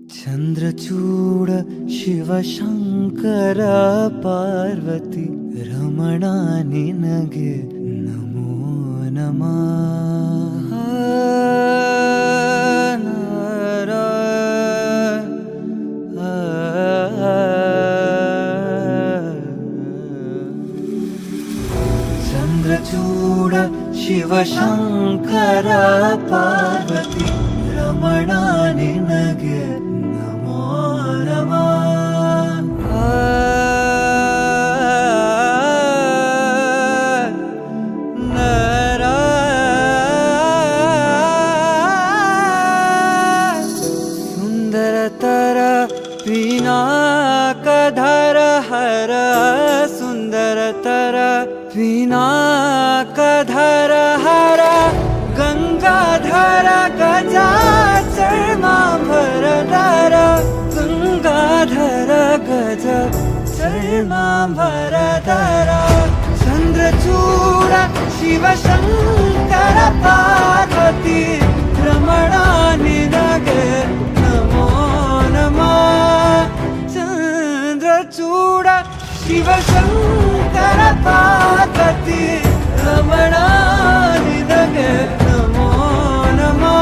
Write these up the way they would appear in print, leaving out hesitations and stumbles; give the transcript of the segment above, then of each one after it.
ಚಂದ್ರಚೂಡ ಶಿವಶಂಕರ ಪಾರ್ವತಿ ರಮಣ ನಿನಗೆ ನಮೋ ನಮಃ. ಚಂದ್ರಚೂಡ ಶಿವಶಂಕರ ಪಾರ್ವತಿ ರಮಣ ನಿನಗೆ ನಮೋ ನಮಃ. ಸುಂದರತರ ಪಿನಾಕಧರ ಹರ ಸುಂದರತರ ಪಿನಾಕಧರ ಹರ ಗಂಗಾಧರ ಗಜಾಚರ್ಮಾಂಬರಧರ ಗಂಗಾಧರ ಗಜ ಚರ್ಮಾಂಬರಧರ ಚಂದ್ರಚೂಡ ಶಿವಶಂಕರ ಪಾರ್ವತಿ ರಮಣ ನಿನಗೆ ನಮೋ ನಮಃ. ಚಂದ್ರಚೂಡ ಶಿವಶಂಕರ ಪಾರ್ವತಿ ರಮಣ ನಿನಗೆ ನಮೋ ನಮಃ.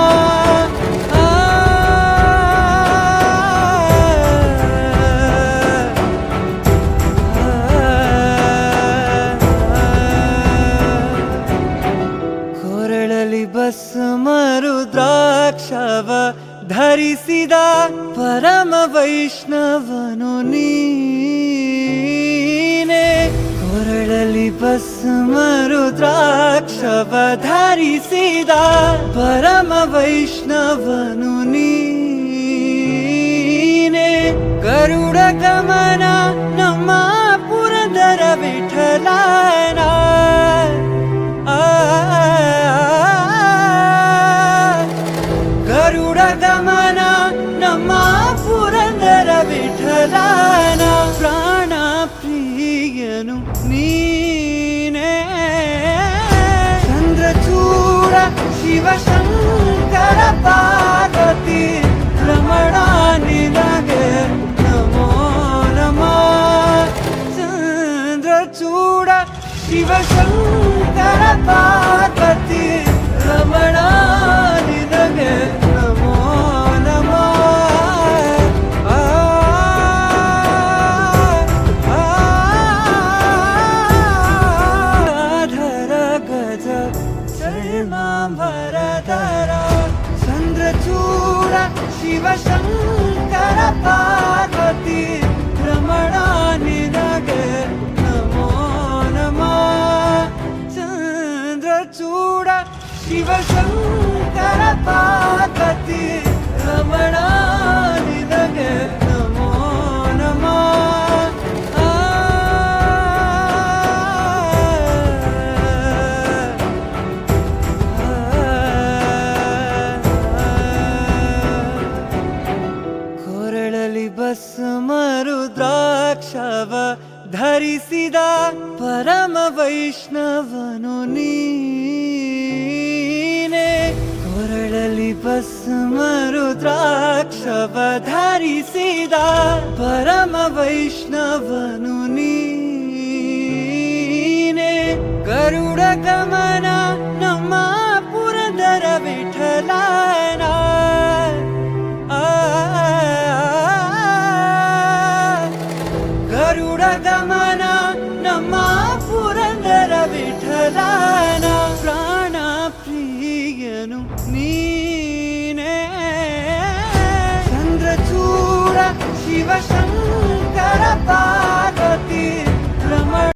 ಕೊರಳಲಿ ಭಸ್ಮ ರುದ್ರಾಕ್ಷವ ಧರಿಸಿದ ಪರಮ ವೈಷ್ಣವನು ನೀನೆ. ಕೊರಳಲಿ ಭಸ್ಮ ರುದ್ರಾಕ್ಷವ ಧರಿಸಿದ ಪರಮ ವೈಷ್ಣವನು ನೀನೆ. ಗರುಡ ಗಮನ ನಮ್ಮ ಪುರಂದರ ವಿಠಲನ ಗರುಡ ಗಮನ ನಮ್ಮ ಪುರಂದರ ವಿಠಲನ ಪ್ರಾಣ ಪ್ರಿಯನು ನೀನೇ. ಚಂದ್ರಚೂಡ ಶಿವಶಂಕರ ಪಾರ್ವತಿ ರಮಣ ನಿನಗೆ ನಮೋ ನಮಃ. ಚಂದ್ರಚೂಡ ಶಿವಶಂಕರ ಪಾರ್ವತಿ ರಮಣ ನಿನಗೆ ನಮೋ ನಮಃ. ಧರ ಗಜ ಚರ್ಮಾಂಬರಧರ ಚಂದ್ರಚೂಡ ಶಿವಶಂಕರ ಪಾರ್ವತಿ ರಮಣ ನಿನಗೆ ನಮೋ ನಮಃ. ಚಂದ್ರಚೂಡ ಶಿವಶಂಕರ ಪಾರ್ವತಿ ರಮಣ ನಿನಗೆ ನಮೋ ನಮಃ. ಕೊರಳಲಿ ಭಸ್ಮ ರುದ್ರಾಕ್ಷವ ಧರಿಸಿದ ಪರಮ ವೈಷ್ಣವನು ನೀನೆ. ಕೊರಳಲಿ ಭಸ್ಮ ರುದ್ರಾಕ್ಷವ ಧರಿಸಿದ ಪರಮ ವೈಷ್ಣವನು ನೀನೆ. ಗರುಡ ಗಮನ ನಮ್ಮ ಪುರಂದರ ವಿಠಲನ ಗರುಡ ಗಮನ ನಮ್ಮ ಪುರಂದರ ವಿಠಲನ ಪ್ರಾಣ ಪ್ರಿಯನು ನೀನೇ. ಚಂದ್ರಚೂಡ ಶಿವಶಂಕರ